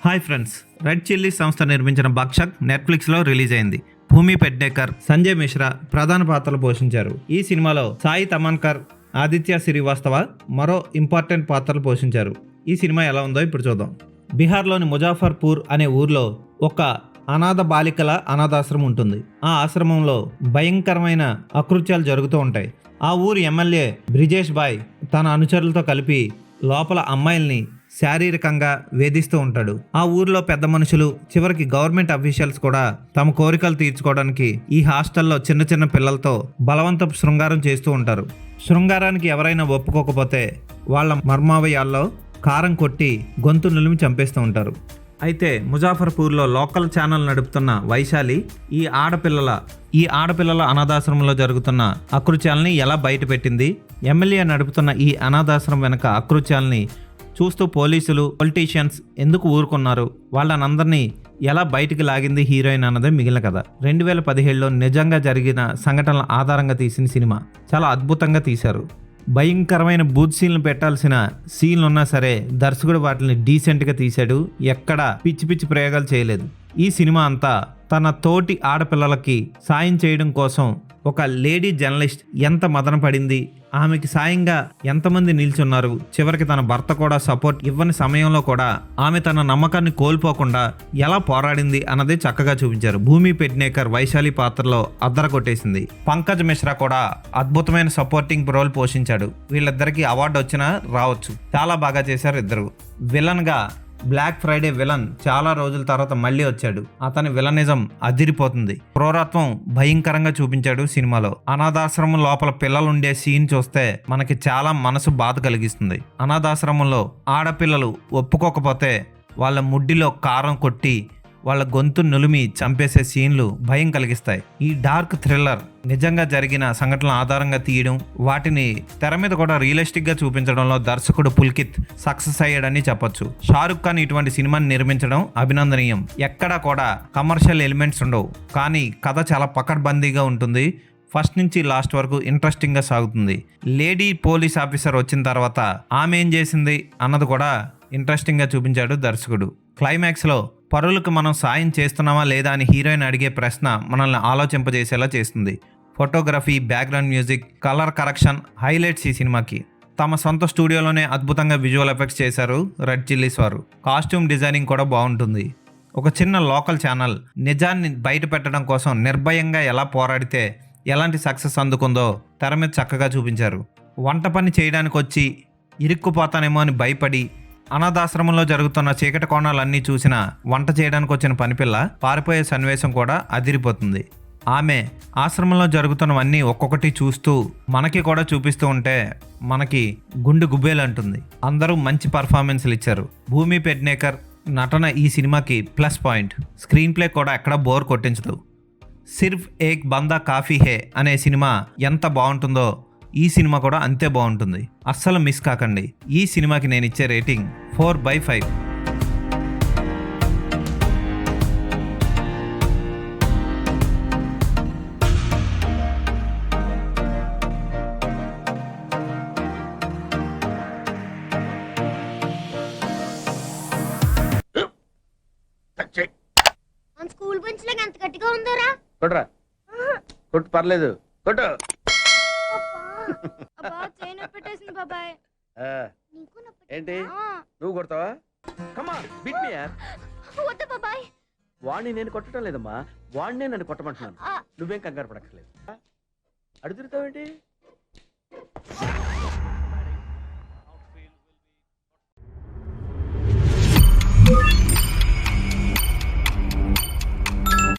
Hi friends, red chilli సంస్థ నిర్మించిన బక్షక్ నెట్ఫ్లిక్స్లో రిలీజ్ అయింది. భూమి పెడ్నేకర్, సంజయ్ మిశ్రా ప్రధాన పాత్రలు పోషించారు. ఈ సినిమాలో సాయి తమన్కర్, ఆదిత్య శ్రీవాస్తవ మరో ఇంపార్టెంట్ పాత్రలు పోషించారు. ఈ సినిమా ఎలా ఉందో ఇప్పుడు చూద్దాం. బీహార్లోని ముజాఫర్పూర్ అనే ఊర్లో ఒక అనాథ బాలికల అనాథాశ్రమం ఉంటుంది. ఆ ఆశ్రమంలో భయంకరమైన అకృత్యాలు జరుగుతూ ఉంటాయి. ఆ ఊరి ఎమ్మెల్యే బ్రిజేష్ బాయ్ తన అనుచరులతో కలిపి లోపల అమ్మాయిల్ని శారీరకంగా వేధిస్తూ ఉంటాడు. ఆ ఊర్లో పెద్ద మనుషులు, చివరికి గవర్నమెంట్ అఫీషియల్స్ కూడా తమ కోరికలు తీర్చుకోవడానికి ఈ హాస్టల్లో చిన్న చిన్న పిల్లలతో బలవంతపు శృంగారం చేస్తూ ఉంటారు. శృంగారానికి ఎవరైనా ఒప్పుకోకపోతే వాళ్ళ మర్మావయాల్లో కారం కొట్టి గొంతు నులిమి చంపేస్తూ ఉంటారు. అయితే ముజాఫర్పూర్లో లోకల్ ఛానల్ నడుపుతున్న వైశాలి ఈ ఆడపిల్లల అనాథాశ్రమంలో జరుగుతున్న అకృత్యాలని ఎలా బయటపెట్టింది, ఎమ్మెల్యే నడుపుతున్న ఈ అనాథాశ్రమం వెనక అకృత్యాలని చూస్తూ పోలీసులు, పొలిటీషియన్స్ ఎందుకు ఊరుకున్నారు, వాళ్ళనందరినీ ఎలా బయటికి లాగింది హీరోయిన్ అన్నదే మిగిలిన కథ. 2017లో నిజంగా జరిగిన సంఘటనల ఆధారంగా తీసిన సినిమా. చాలా అద్భుతంగా తీశారు. భయంకరమైన బూత్ సీన్లు పెట్టాల్సిన సీన్లు ఉన్నా సరే దర్శకుడు వాటిని డీసెంట్గా తీశాడు. ఎక్కడా పిచ్చి పిచ్చి ప్రయోగాలు చేయలేదు. ఈ సినిమా అంతా తన తోటి ఆడపిల్లలకి సాయం చేయడం కోసం ఒక లేడీ జర్నలిస్ట్ ఎంత మదన పడింది, ఆమెకి సాయంగా ఎంతమంది నిల్చున్నారు, చివరికి తన భర్త కూడా సపోర్ట్ ఇవ్వని సమయంలో కూడా ఆమె తన నమ్మకాన్ని కోల్పోకుండా ఎలా పోరాడింది అన్నది చక్కగా చూపించారు. భూమి పెడ్నేకర్ వైశాలి పాత్రలో అద్దర కొట్టేసింది. పంకజ్ మిశ్రా కూడా అద్భుతమైన సపోర్టింగ్ రోల్ పోషించాడు. వీళ్ళిద్దరికి అవార్డు వచ్చినా రావచ్చు. చాలా బాగా చేశారు ఇద్దరు. విలన్ గా బ్లాక్ ఫ్రైడే విలన్ చాలా రోజుల తర్వాత మళ్ళీ వచ్చాడు. అతని విలనిజం అదిరిపోతుంది. క్రూరత్వం భయంకరంగా చూపించాడు సినిమాలో. అనాథాశ్రమం లోపల పిల్లలు ఉండే సీన్ చూస్తే మనకి చాలా మనసు బాధ కలిగిస్తుంది. అనాథాశ్రమంలో ఆడపిల్లలు ఒప్పుకోకపోతే వాళ్ళ ముడ్డిలో కారం కొట్టి వాళ్ళ గొంతు నులిమి చంపేసే సీన్లు భయం కలిగిస్తాయి. ఈ డార్క్ థ్రిల్లర్ నిజంగా జరిగిన సంఘటనల ఆధారంగా తీయడం, వాటిని తెర మీద కూడా రియలిస్టిక్ గా చూపించడంలో దర్శకుడు పుల్కిత్ సక్సెస్ అయ్యాడని చెప్పొచ్చు. షారుఖ్ ఖాన్ ఇటువంటి సినిమాని నిర్మించడం అభినందనీయం. ఎక్కడా కూడా కమర్షియల్ ఎలిమెంట్స్ ఉండవు, కానీ కథ చాలా పకడ్బందీగా ఉంటుంది. ఫస్ట్ నుంచి లాస్ట్ వరకు ఇంట్రెస్టింగ్ గా సాగుతుంది. లేడీ పోలీస్ ఆఫీసర్ వచ్చిన తర్వాత ఆమె ఏం చేసింది అన్నది కూడా ఇంట్రెస్టింగ్ గా చూపించాడు దర్శకుడు. క్లైమాక్స్ లో పరులకు మనం సాయం చేస్తున్నామా లేదా అని హీరోయిన్ అడిగే ప్రశ్న మనల్ని ఆలోచింపజేసేలా చేస్తుంది. Photography, background music, colour correction highlights ఈ సినిమాకి. తమ సొంత స్టూడియోలోనే అద్భుతంగా విజువల్ ఎఫెక్ట్స్ చేశారు రెడ్ చిల్లీస్ వారు. కాస్ట్యూమ్ డిజైనింగ్ కూడా బాగుంటుంది. ఒక చిన్న లోకల్ ఛానల్ నిజాన్ని బయట పెట్టడం కోసం నిర్భయంగా ఎలా పోరాడితే ఎలాంటి సక్సెస్ అందుకుందో తెర మీద చక్కగా చూపించారు. వంట పని చేయడానికి వచ్చి ఇరుక్కుపోతానేమో అని భయపడి అనాథాశ్రమంలో జరుగుతున్న చీకటి కోణాలన్నీ చూసిన వంట చేయడానికి వచ్చిన పనిపిల్ల పారిపోయే సన్నివేశం కూడా అదిరిపోతుంది. ఆమె ఆశ్రమంలో జరుగుతున్నవన్నీ ఒక్కొక్కటి చూస్తూ మనకి కూడా చూపిస్తూ ఉంటే మనకి గుండె గుబ్బేలంటుంది. అందరూ మంచి పర్ఫార్మెన్స్లు ఇచ్చారు. భూమి పెడ్నేకర్ నటన ఈ సినిమాకి ప్లస్ పాయింట్. స్క్రీన్ ప్లే కూడా ఎక్కడా బోర్ కొట్టించదు. సిర్ఫ్ ఏక్ బందా కాఫీ హే అనే సినిమా ఎంత బాగుంటుందో ఈ సినిమా కూడా అంతే బాగుంటుంది. అస్సలు మిస్ కాకండి. ఈ సినిమాకి నేను ఇచ్చే రేటింగ్ 4/5. స్కూల్ బెంచ్ లాగా ఎంత గట్టిగా ఉందోరా? కొట్రా, కొట్టు, పర్లేదు, కొట్టు. బాబాయ్ ఏంటి నువ్వు కొడతావా? కమాన్ బిట్ మీ యార్. వద్దు బాబాయ్. వాడిని నేను కొట్టడం లేదమ్మా, వాడినే నన్ను కొట్టమంటున్నాను. నువ్వేం కంగారు పడక్కర్లేదు. అడుగుతావేంటి?